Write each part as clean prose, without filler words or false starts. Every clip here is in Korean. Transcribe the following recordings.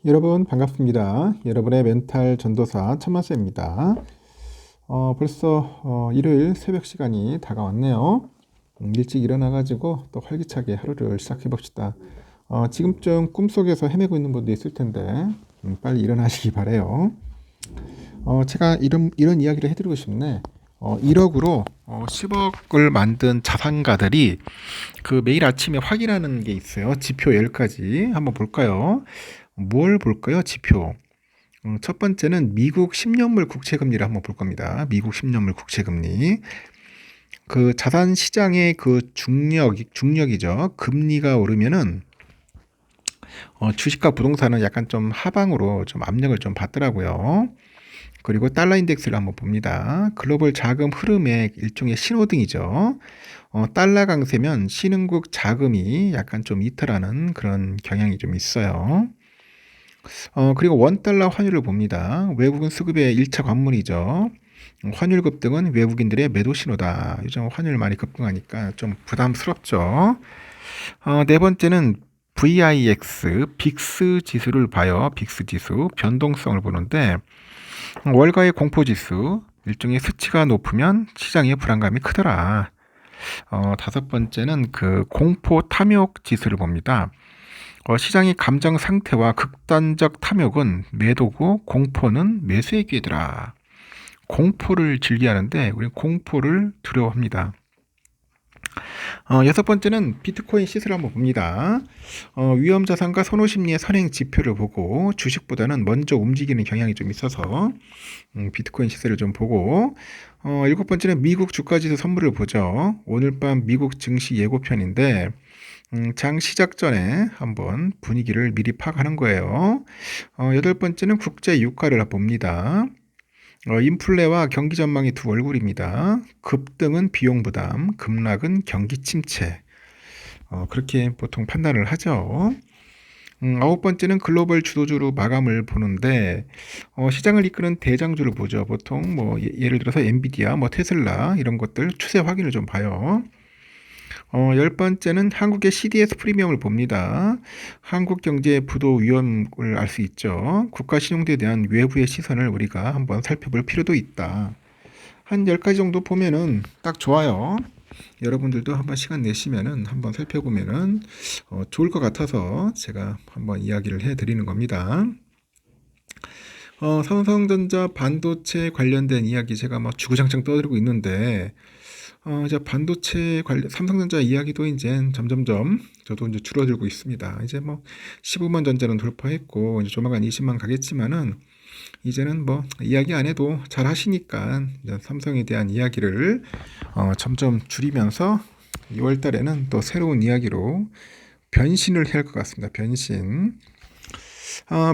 여러분 반갑습니다. 여러분의 멘탈 전도사 천만쌤입니다. 벌써 일요일 새벽 시간이 다가왔네요. 일찍 일어나가지고 또 활기차게 하루를 시작해 봅시다. 지금쯤 꿈속에서 헤매고 있는 분도 있을 텐데 빨리 일어나시기 바래요. 제가 이런 이야기를 해드리고 싶네. 1억으로 10억을 만든 자산가들이 그 매일 아침에 확인하는 게 있어요. 지표 10가지 한번 볼까요? 뭘 볼까요? 지표. 첫 번째는 미국 10년물 국채금리를 한번 볼 겁니다. 미국 10년물 국채금리. 그 자산 시장의 그 중력이죠. 금리가 오르면은 주식과 부동산은 약간 좀 하방으로 좀 압력을 좀 받더라고요. 그리고 달러 인덱스를 한번 봅니다. 글로벌 자금 흐름의 일종의 신호등이죠. 달러 강세면 신흥국 자금이 약간 좀 이탈하는 그런 경향이 좀 있어요. 그리고 원달러 환율을 봅니다. 외국인 수급의 1차 관문이죠. 환율 급등은 외국인들의 매도 신호다. 요즘 환율 많이 급등하니까 좀 부담스럽죠. 네 번째는 VIX, 빅스 지수를 봐요. 빅스 지수, 변동성을 보는데 월가의 공포지수, 일종의 수치가 높으면 시장의 불안감이 크더라. 다섯 번째는 그 공포 탐욕 지수를 봅니다. 시장의 감정 상태와 극단적 탐욕은 매도고 공포는 매수의 기회더라. 공포를 즐겨하는데 우리는 공포를 두려워합니다. 여섯 번째는 비트코인 시세를 한번 봅니다. 위험자산과 선호심리의 선행 지표를 보고 주식보다는 먼저 움직이는 경향이 좀 있어서 비트코인 시세를 좀 보고 일곱 번째는 미국 주가지수 선물을 보죠. 오늘 밤 미국 증시 예고편인데 장 시작 전에 한번 분위기를 미리 파악하는 거예요. 여덟 번째는 국제 유가를 봅니다. 인플레와 경기 전망의 두 얼굴입니다. 급등은 비용 부담, 급락은 경기 침체. 그렇게 보통 판단을 하죠. 아홉 번째는 글로벌 주도주로 마감을 보는데 시장을 이끄는 대장주를 보죠. 보통 뭐 예를 들어서 엔비디아, 뭐 테슬라 이런 것들 추세 확인을 좀 봐요. 열 번째는 한국의 CDS 프리미엄을 봅니다. 한국 경제의 부도 위험을 알 수 있죠. 국가 신용도에 대한 외부의 시선을 우리가 한번 살펴볼 필요도 있다. 한 10가지 정도 보면은 딱 좋아요. 여러분들도 한번 시간 내시면은 한번 살펴보면은 좋을 것 같아서 제가 한번 이야기를 해드리는 겁니다. 삼성전자 반도체 관련된 이야기 제가 뭐 주구장창 떠들고 있는데 이제 반도체 관련 삼성전자 이야기도 이제 점점점 저도 이제 줄어들고 있습니다. 이제 뭐 15만 전자는 돌파했고 이제 조만간 20만 가겠지만은 이제는 뭐 이야기 안 해도 잘 하시니까 삼성에 대한 이야기를 점점 줄이면서 2월 달에는 또 새로운 이야기로 변신을 해야 할 것 같습니다. 변신.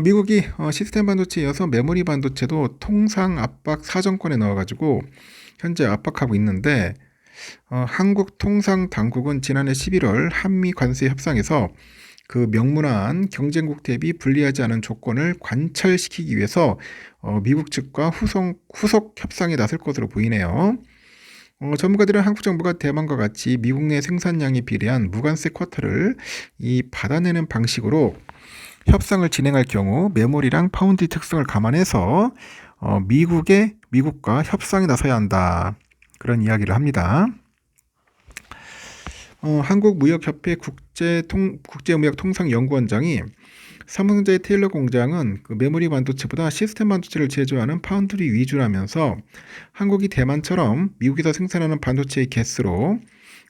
미국이 시스템 반도체에 이어서 메모리 반도체도 통상 압박 사정권에 넣어가지고 현재 압박하고 있는데 한국 통상 당국은 지난해 11월 한미 관세 협상에서 그 명문화한 경쟁국 대비 불리하지 않은 조건을 관철시키기 위해서 미국 측과 후속 협상에 나설 것으로 보이네요. 전문가들은 한국 정부가 대만과 같이 미국 내 생산량에 비례한 무관세 쿼터를 받아내는 방식으로 협상을 진행할 경우 메모리랑 파운드리 특성을 감안해서 미국과 협상에 나서야 한다. 그런 이야기를 합니다. 한국무역협회 국제무역통상연구원장이 삼성전자의 테일러 공장은 그 메모리 반도체보다 시스템 반도체를 제조하는 파운드리 위주라면서 한국이 대만처럼 미국에서 생산하는 반도체의 개수로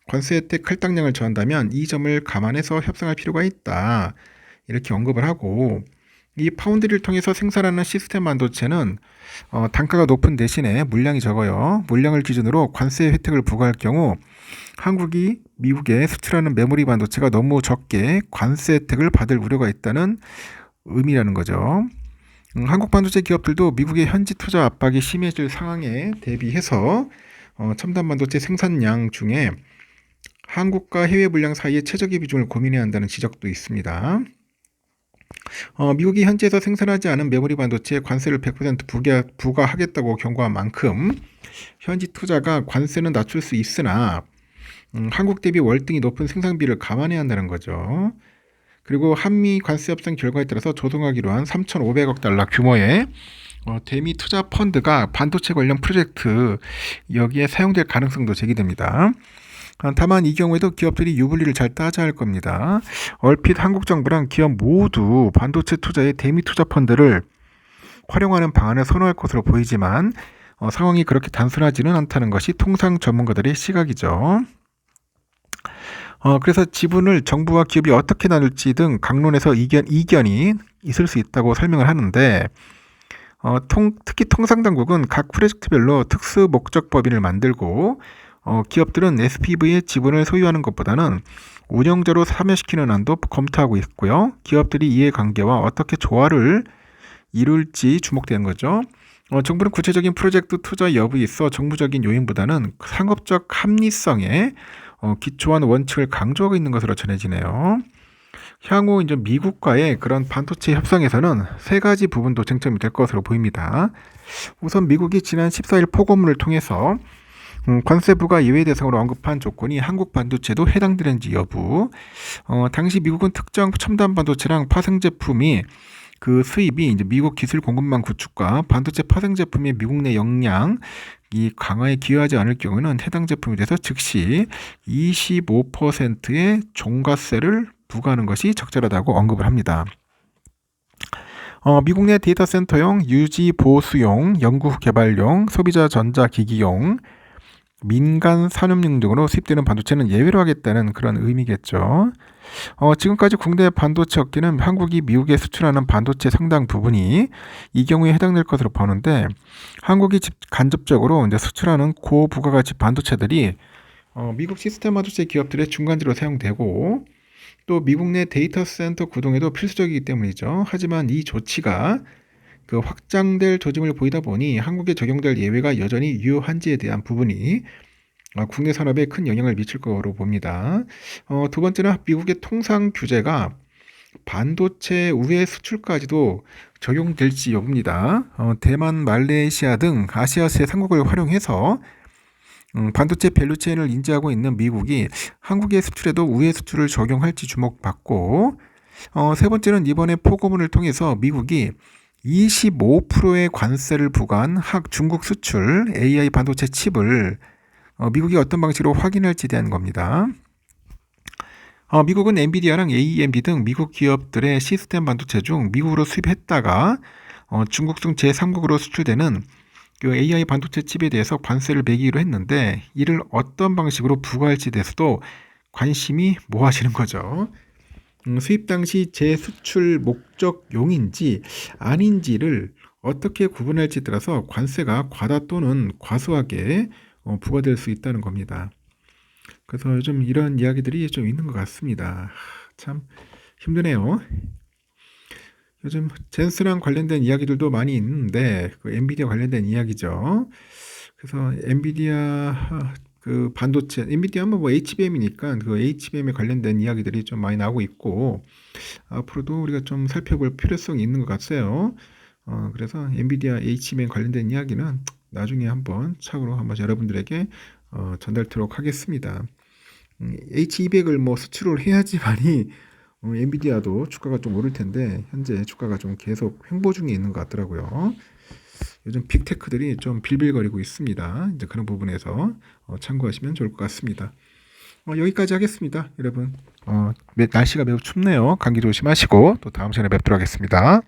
관세 혜택 할당량을 저한다면 이 점을 감안해서 협상할 필요가 있다. 이렇게 언급을 하고 이 파운드리를 통해서 생산하는 시스템 반도체는 단가가 높은 대신에 물량이 적어요. 물량을 기준으로 관세 혜택을 부과할 경우 한국이 미국에 수출하는 메모리 반도체가 너무 적게 관세 혜택을 받을 우려가 있다는 의미라는 거죠. 한국 반도체 기업들도 미국의 현지 투자 압박이 심해질 상황에 대비해서 첨단 반도체 생산량 중에 한국과 해외 물량 사이의 최적의 비중을 고민해야 한다는 지적도 있습니다. 미국이 현지에서 생산하지 않은 메모리 반도체에 관세를 100% 부과하겠다고 경고한 만큼 현지 투자가 관세는 낮출 수 있으나 한국 대비 월등히 높은 생산비를 감안해야 한다는 거죠. 그리고 한미 관세 협상 결과에 따라서 조성하기로 한 3,500억 달러 규모의 대미 투자 펀드가 반도체 관련 프로젝트 여기에 사용될 가능성도 제기됩니다. 다만 이 경우에도 기업들이 유불리를 잘 따져야 할 겁니다. 얼핏 한국 정부랑 기업 모두 반도체 투자에 대미 투자 펀드를 활용하는 방안을 선호할 것으로 보이지만 상황이 그렇게 단순하지는 않다는 것이 통상 전문가들의 시각이죠. 그래서 지분을 정부와 기업이 어떻게 나눌지 등 강론에서 이견이 있을 수 있다고 설명을 하는데 특히 통상당국은 각 프로젝트별로 특수 목적 법인을 만들고 기업들은 SPV의 지분을 소유하는 것보다는 운영자로 참여시키는 안도 검토하고 있고요. 기업들이 이해관계와 어떻게 조화를 이룰지 주목되는 거죠. 정부는 구체적인 프로젝트 투자 여부에 있어 정부적인 요인보다는 상업적 합리성에 기초한 원칙을 강조하고 있는 것으로 전해지네요. 향후 이제 미국과의 그런 반도체 협상에서는 세 가지 부분도 쟁점이 될 것으로 보입니다. 우선 미국이 지난 14일 포고문을 통해서 관세부가 예외 대상으로 언급한 조건이 한국 반도체도 해당되는지 여부. 당시 미국은 특정 첨단 반도체랑 파생 제품이 그 수입이 이제 미국 기술 공급망 구축과 반도체 파생 제품의 미국 내 역량 이 강화에 기여하지 않을 경우는 해당 제품에 대해서 즉시 25%의 종가세를 부과하는 것이 적절하다고 언급을 합니다. 미국 내 데이터 센터용, 유지 보수용, 연구 개발용, 소비자 전자기기용, 민간 산업용 등으로 수입되는 반도체는 예외로 하겠다는 그런 의미겠죠. 지금까지 국내 반도체 업계는 한국이 미국에 수출하는 반도체 상당 부분이 이 경우에 해당될 것으로 보는데 한국이 간접적으로 이제 수출하는 고부가가치 반도체들이 미국 시스템 반도체 기업들의 중간재로 사용되고 또 미국 내 데이터 센터 구동에도 필수적이기 때문이죠. 하지만 이 조치가 그 확장될 조짐을 보이다 보니 한국에 적용될 예외가 여전히 유효한지에 대한 부분이 국내 산업에 큰 영향을 미칠 거로 봅니다. 두 번째는 미국의 통상 규제가 반도체 우회 수출까지도 적용될지 여부입니다. 대만, 말레이시아 등 아시아세 상국을 활용해서 반도체 밸류체인을 인지하고 있는 미국이 한국의 수출에도 우회 수출을 적용할지 주목받고 세 번째는 이번에 포고문을 통해서 미국이 25%의 관세를 부과한 중국 수출 AI 반도체 칩을 미국이 어떤 방식으로 확인할지에 대한 겁니다. 미국은 엔비디아랑 AMD 등 미국 기업들의 시스템 반도체 중 미국으로 수입했다가 중국 등 제3국으로 수출되는 그 AI 반도체 칩에 대해서 관세를 매기로 했는데 이를 어떤 방식으로 부과할지에 대해서도 관심이 모아지는 거죠. 수입 당시 재수출 목적용인지 아닌지를 어떻게 구분할지에 따라서 관세가 과다 또는 과소하게 부과될 수 있다는 겁니다. 그래서 요즘 이런 이야기들이 좀 있는 것 같습니다. 참 힘드네요. 요즘 젠스랑 관련된 이야기들도 많이 있는데 그 엔비디아 관련된 이야기죠. 그래서 엔비디아 그 반도체, 엔비디아 뭐 HBM이니까 그 HBM에 관련된 이야기들이 좀 많이 나오고 있고 앞으로도 우리가 좀 살펴볼 필요성이 있는 것 같아요. 그래서 엔비디아 HBM 관련된 이야기는 나중에 한번 차후로 한번 여러분들에게 전달토록 하겠습니다. H200을 뭐 수출을 해야지만이 엔비디아도 주가가 좀 오를 텐데 현재 주가가 좀 계속 횡보 중에 있는 것 같더라고요. 요즘 빅테크들이 좀 빌빌거리고 있습니다. 이제 그런 부분에서 참고하시면 좋을 것 같습니다. 여기까지 하겠습니다, 여러분. 날씨가 매우 춥네요. 감기 조심하시고 또 다음 시간에 뵙도록 하겠습니다.